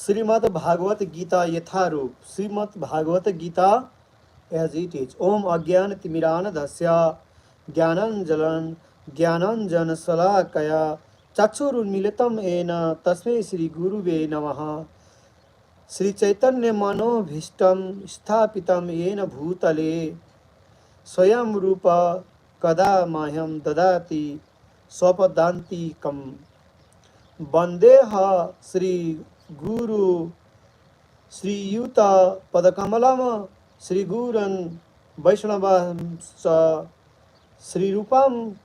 Shrimad Bhagavat Gita Yatharup Shrimad Bhagavat Gita as it is. Om Agyan Timiranadhasya Jnananjalan Salakaya Chakshurunmilitam Ena Tasmai Sri Guruve Namaha. Sri Chaitanya Manobhishtam Sthapitam Ena Bhutale Swayam Rupa Kada Maham Dadati Swapadanti Kam Bandeha Sri Guru Sri Yuta Padakamalama Sri Guran Vaishnava Sri Rupam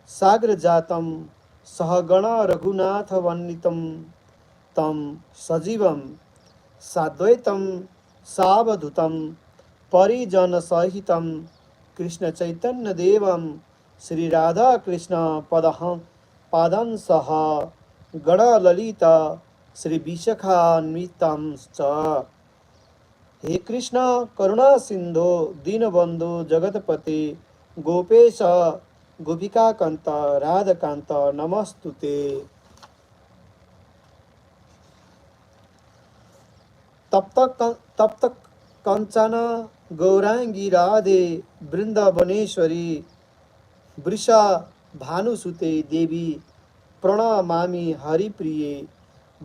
Sagra Jatam Sahagana Raghunatha Vannitam Tam Sajivam Sadvaitam Savadhutam Parijana Sahitam Krishna Chaitanya Devam Sri Radha Krishna Padan Saha Gada Lalita Sri Vishakha Nmitam Cha. हे कृष्ण करुणा सिंधो दीनबंधु जगतपते गोपेश गोपिका कांत राधकांत नमस्तुते. तप्त कंचन गौरांगी राधे वृंदावनेश्वरी वृषा भानुसुते देवी प्रणमामि हरिप्रिये.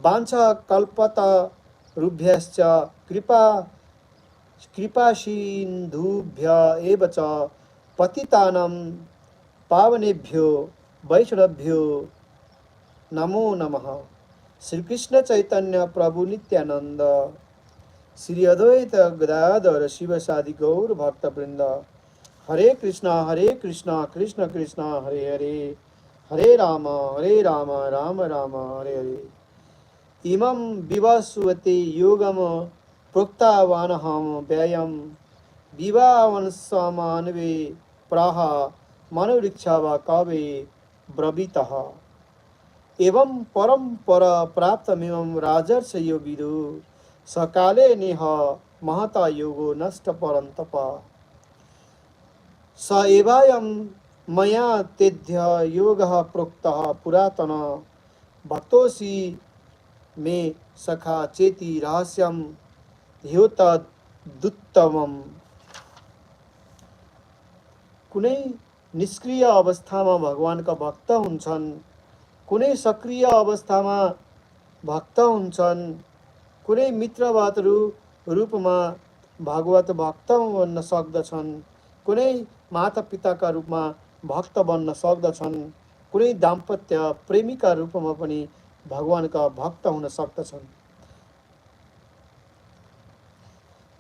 वांछा कल्पता रुभ्यश्च कृपासिन्धुभ्य एव च पतितानां पावनेभ्यो वैष्णवेभ्यो नमो नमः. श्री कृष्ण चैतन्य प्रभु नित्यानंद श्री अद्वैत गदाधर शिवसादि गौर भक्तवृंद. हरे कृष्णा कृष्ण कृष्ण हरे हरे हरे राम राम राम हरे हरे. इमं विवस्वते योगम प्रोक्तावानहं व्ययं विवावंसमानवे प्राह मनोरीक्षा वा कवे ब्रवीतः. एवं परम्पर प्राप्तमिमं राजर्षयो विदु सकाले नेह महता योगो नष्ट परन्तप. स एवायं मया तेभ्य योगः प्रोक्तः पुरातन भक्तोऽसि मे सखा चेति रहस्यम ह्योतदुत्तमम. कुनै निष्क्रिय अवस्थामा भगवानका भक्त हुन्छन्, कुनै सक्रिय अवस्थामा भक्त हुन्छन्, कुनै मित्रवत रूपमा भागवत भक्त बन्न सक्दछन्, कुनै मातापिताका रूपमा भक्त बन्न सक्दछन्, कुनै दाम्पत्य प्रेमीका रूपमा पनि भगवानका भक्त हुन सक्दछन्.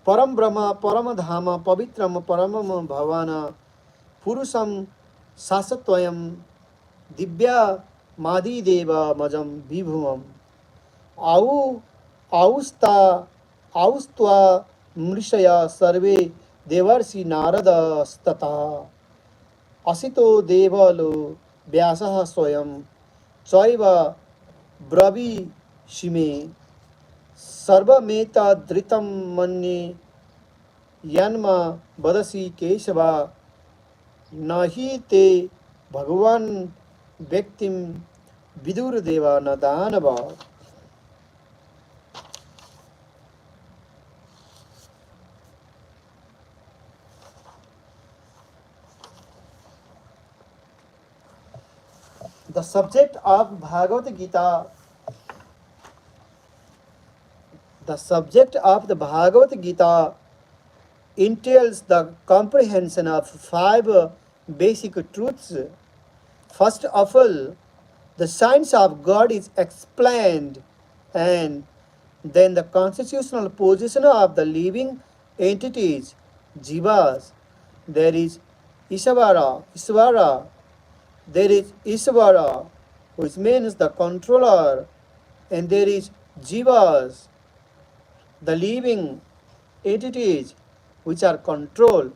परम ब्रह्म परम धाम पवित्रम परमम भवान पुरुषम शाश्वतयम दिव्या मादिदेव मजम विभुमम. आउस्त्वा मृषय सर्वे देवर्षि नारदस्तथा असितो देवलो व्यासः स्वयं चैव ब्रवीषिमे. सर्वमेतद्धृतं मन्ये यन्म वदसि केशवा न हि ते भगवान् व्यक्तिं विदुर्देवा न दानवा. The subject of Bhagavad Gita. The subject of the Bhagavad Gita entails the comprehension of 5 basic truths. First of all, the science of God is explained, and then the constitutional position of the living entities, jivas. There is Isvara. There is Isvara, which means the controller, and there is jivas, the living entities which are controlled.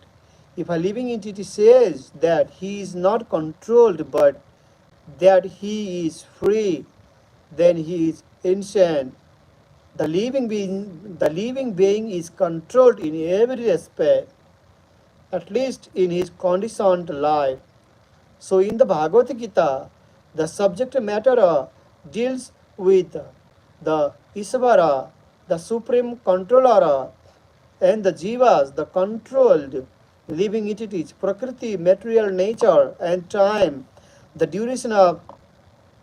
If a living entity says that he is not controlled but that he is free, then he is insane. The living being is controlled in every respect, at least in his conditioned life. So in the Bhagavad Gita, the subject matter deals with the Isvara, the supreme controller, and the jivas, the controlled living entities, prakriti, material nature, and time, the duration of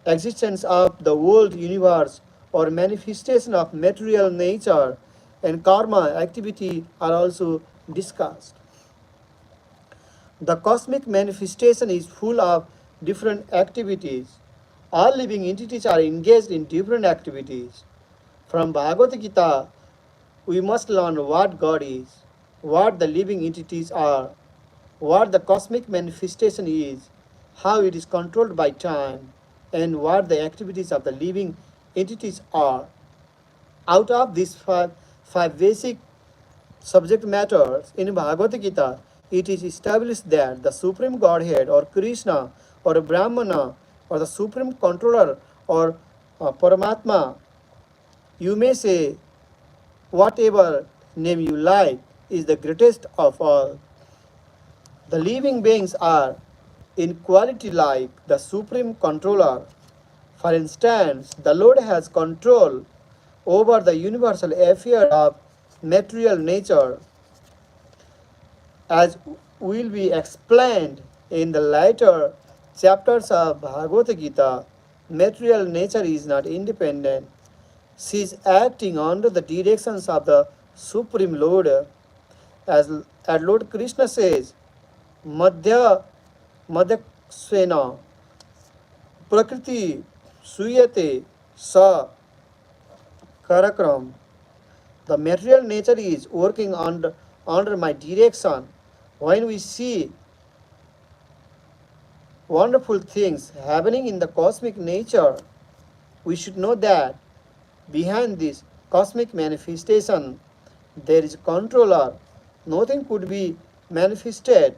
existence of the world universe or manifestation of material nature and karma activity are also discussed. The cosmic manifestation is full of different activities. All living entities are engaged in different activities. From Bhagavad Gita, we must learn what God is, what the living entities are, what the cosmic manifestation is, how it is controlled by time, and what the activities of the living entities are. Out of these five basic subject matters in Bhagavad Gita, it is established that the Supreme Godhead or Krishna or Brahmana or the Supreme Controller or Paramatma, you may say whatever name you like, is the greatest of all. The living beings are in quality like the Supreme Controller. For instance, the Lord has control over the universal affair of material nature, as will be explained in the later chapters of Bhagavad Gita. Material nature is not independent. She is acting under the directions of the Supreme Lord. As Lord Krishna says, Madhya Madhyasvena Prakriti Suyate Sa Karakram. The material nature is working under my direction. When we see wonderful things happening in the cosmic nature, we should know that behind this cosmic manifestation there is a controller. Nothing could be manifested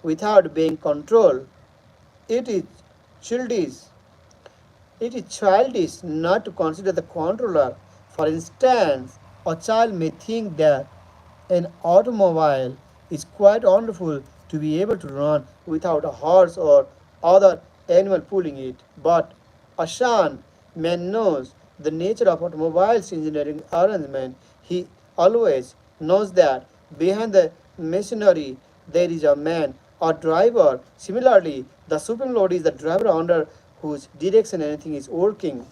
without being controlled. It is childish. It is childish not to consider the controller. For instance, a child may think that an automobile is quite wonderful to be able to run without a horse or other animal pulling it. But a son man knows the nature of automobiles engineering arrangement. He always knows that behind the machinery there is a man, a driver. Similarly, the Supreme Lord is the driver under whose direction anything is working.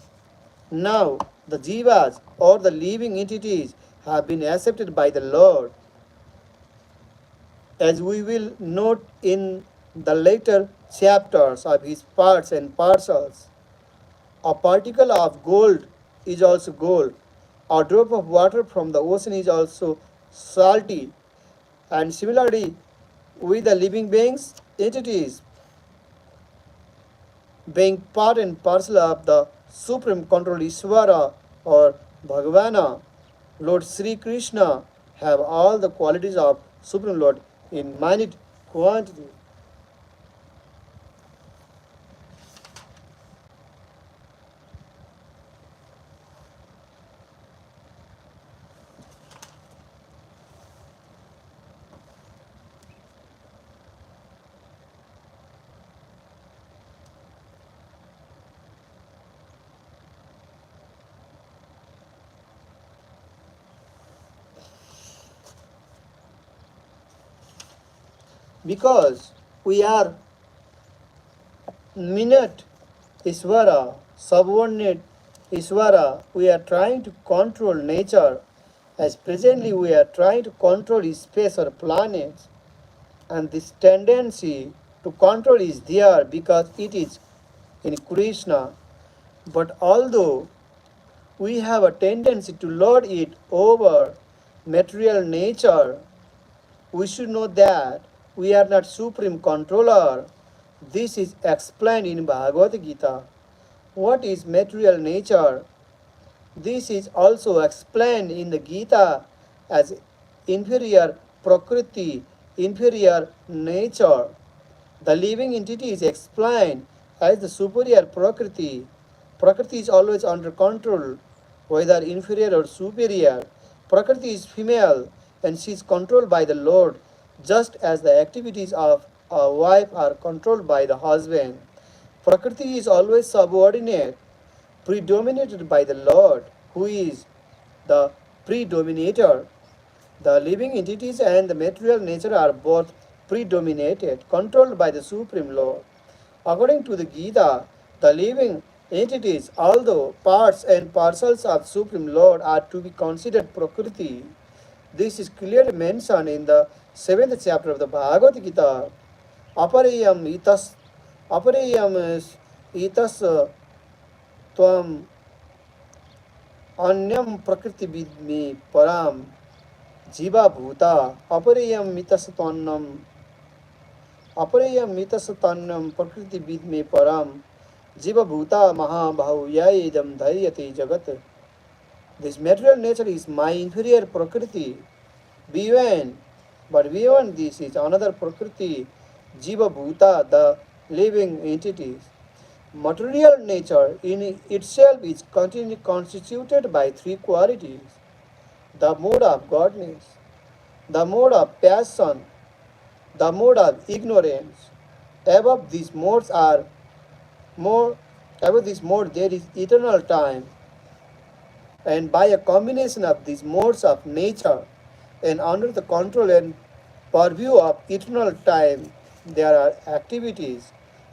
Now, the jivas or the living entities have been accepted by the Lord. As we will note in the later chapters of his parts and parcels, a particle of gold is also gold. A drop of water from the ocean is also salty. And similarly, with the living beings, entities, being part and parcel of the Supreme Control Ishvara or Bhagavana, Lord Sri Krishna, have all the qualities of Supreme Lord in minute quantity. Because we are minute Isvara, subordinate Isvara, we are trying to control nature, as presently we are trying to control space or planets, and this tendency to control is there because it is in Krishna. But although we have a tendency to lord it over material nature, we should know that we are not supreme controller. This is explained in Bhagavad Gita. What is material nature? This is also explained in the Gita as inferior prakriti, inferior nature. The living entity is explained as the superior prakriti. Prakriti is always under control, whether inferior or superior. Prakriti is female and she is controlled by the Lord, just as the activities of a wife are controlled by the husband. Prakriti is always subordinate, predominated by the Lord. who is the predominator. The living entities and the material nature are both predominated, controlled by the Supreme Lord. According to the Gita, the living entities, although parts and parcels of Supreme Lord, are to be considered Prakriti. This is clearly mentioned in the 7th chapter of the Bhagavad Gita. Aparayam itas aparayam itas tvam anyam prakriti vidmi param jiva bhuta aparayam mitasatannam prakriti vidme param jiva bhuta mahabhavu yaedam dharyate jagat. This material nature is my inferior prakriti. Beyond, but beyond this is another prakriti, jiva bhuta, the living entities. Material nature in itself is constituted by three qualities: the mode of godness, the mode of passion, the mode of ignorance. Above these modes are more above this mode there is eternal time, and by a combination of these modes of nature and under the control and purview of eternal time, there are activities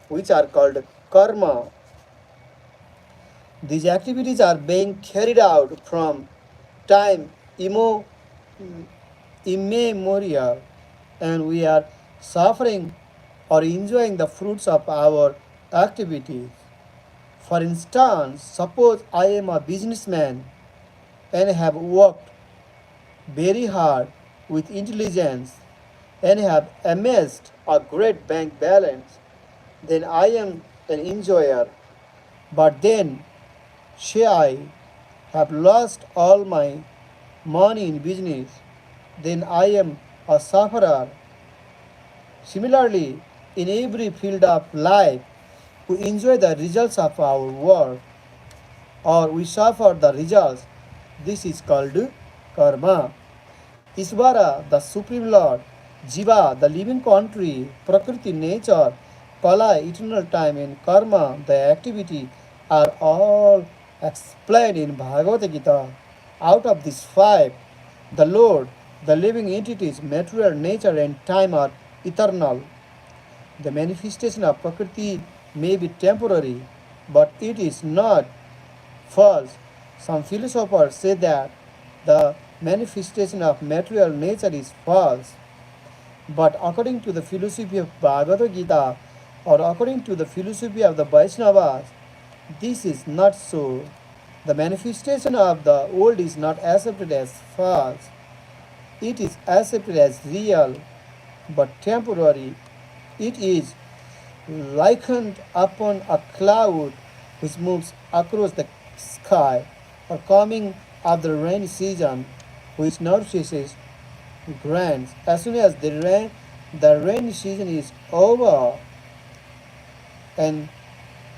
which are called karma. These activities are being carried out from time immemorial, and we are suffering or enjoying the fruits of our activities. For instance, suppose I am a businessman and have worked very hard with intelligence and have amassed a great bank balance, then I am an enjoyer. But then, say I have lost all my money in business, then I am a sufferer. Similarly, in every field of life, we enjoy the results of our work or we suffer the results. This is called karma. Isvara, the Supreme Lord, Jiva, the living country, Prakriti, nature, Kala, eternal time, and Karma, the activity, are all explained in Bhagavad Gita. Out of these five, the Lord, the living entities, material, nature, and time are eternal. The manifestation of Prakriti may be temporary, but it is not false. Some philosophers say that the manifestation of material nature is false. But according to the philosophy of Bhagavad Gita or according to the philosophy of the Vaishnavas, this is not so. The manifestation of the old is not accepted as false. It is accepted as real but temporary. It is likened upon a cloud which moves across the sky or coming of the rainy season which nourishes grains. As soon as the rainy season is over and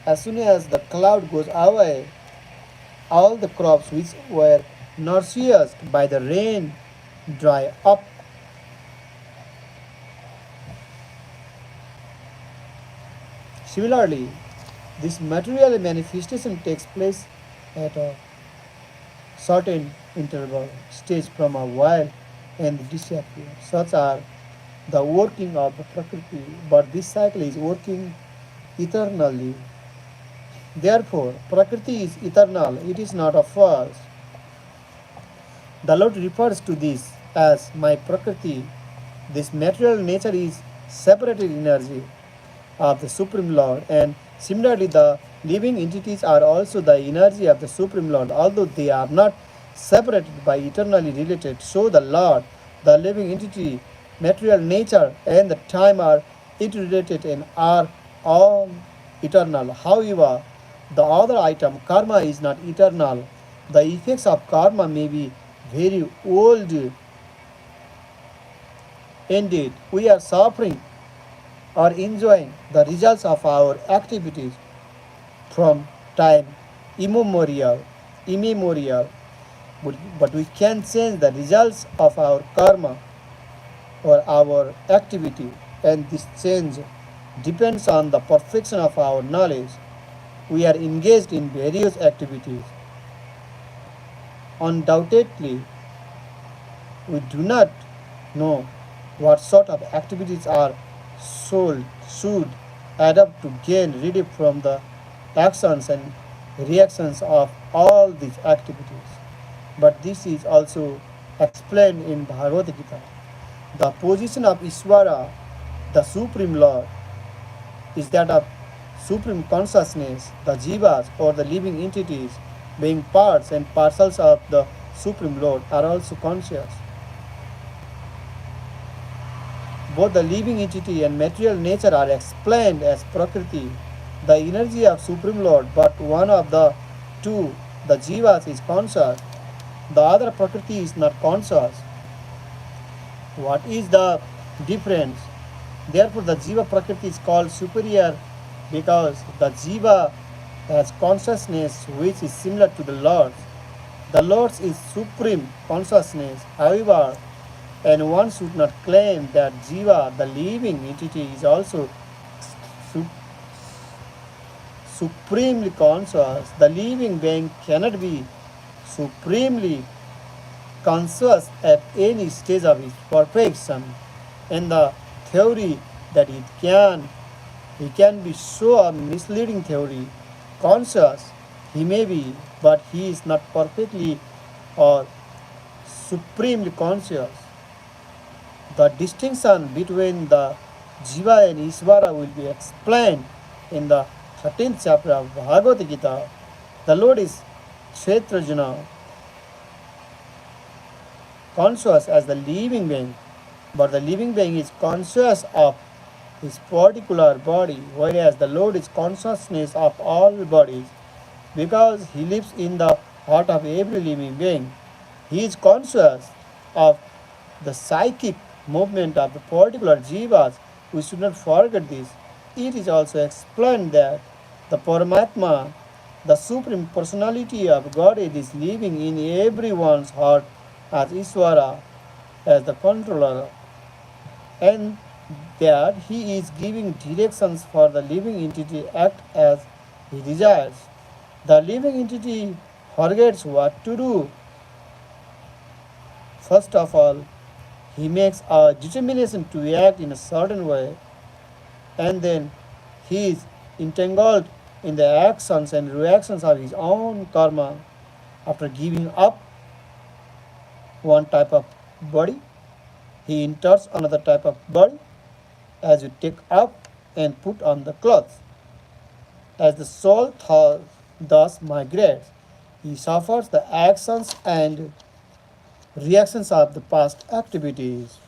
as soon as the cloud goes away, all the crops which were nourished by the rain dry up. Similarly, this material manifestation takes place at a certain interval, stage from a while and disappear. Such are the working of the Prakriti, but this cycle is working eternally. Therefore, Prakriti is eternal, it is not a false. The Lord refers to this as my Prakriti. This material nature is separated energy of the Supreme Lord, and similarly, the living entities are also the energy of the Supreme Lord, although they are not separated by eternally related. So, the Lord, the living entity, material nature, and the time are interrelated and are all eternal. However, the other item, karma, is not eternal. The effects of karma may be very old. Indeed, we are suffering or enjoying the results of our activities from time immemorial. But we can change the results of our karma or our activity, and this change depends on the perfection of our knowledge. We are engaged in various activities. Undoubtedly, we do not know what sort of activities are should add up to gain relief from the actions and reactions of all these activities. But this is also explained in Bhagavad Gita. The position of Ishvara, the Supreme Lord, is that of supreme consciousness, the jivas or the living entities, being parts and parcels of the Supreme Lord, are also conscious. Both the living entity and material nature are explained as Prakriti, the energy of Supreme Lord, but one of the two, the jivas, is conscious, the other Prakriti is not conscious. What is the difference? Therefore, the Jiva Prakriti is called superior because the Jiva has consciousness which is similar to the Lord's. The Lord's is supreme consciousness, however, and one should not claim that Jiva, the living entity, is also su- supremely conscious. The living being cannot be supremely conscious at any stage of his perfection. And the theory that he can be so a misleading theory. Conscious he may be, but he is not perfectly or supremely conscious. The distinction between the Jiva and Isvara will be explained in the 13th chapter of Bhagavad Gita. The Lord is Kshetrajana, conscious as the living being, but the living being is conscious of his particular body, whereas the Lord is consciousness of all bodies, because he lives in the heart of every living being. He is conscious of the psychic movement of the particular jivas. We should not forget this. It is also explained that the Paramatma, the Supreme Personality of Godhead, is living in everyone's heart as Iswara, as the controller, and that he is giving directions for the living entity to act as he desires. The living entity forgets what to do. First of all, he makes a determination to act in a certain way, and then he is entangled in the actions and reactions of his own karma. After giving up one type of body, he enters another type of body as you take up and put on the clothes. As the soul thus migrates, he suffers the actions and reactions of the past activities.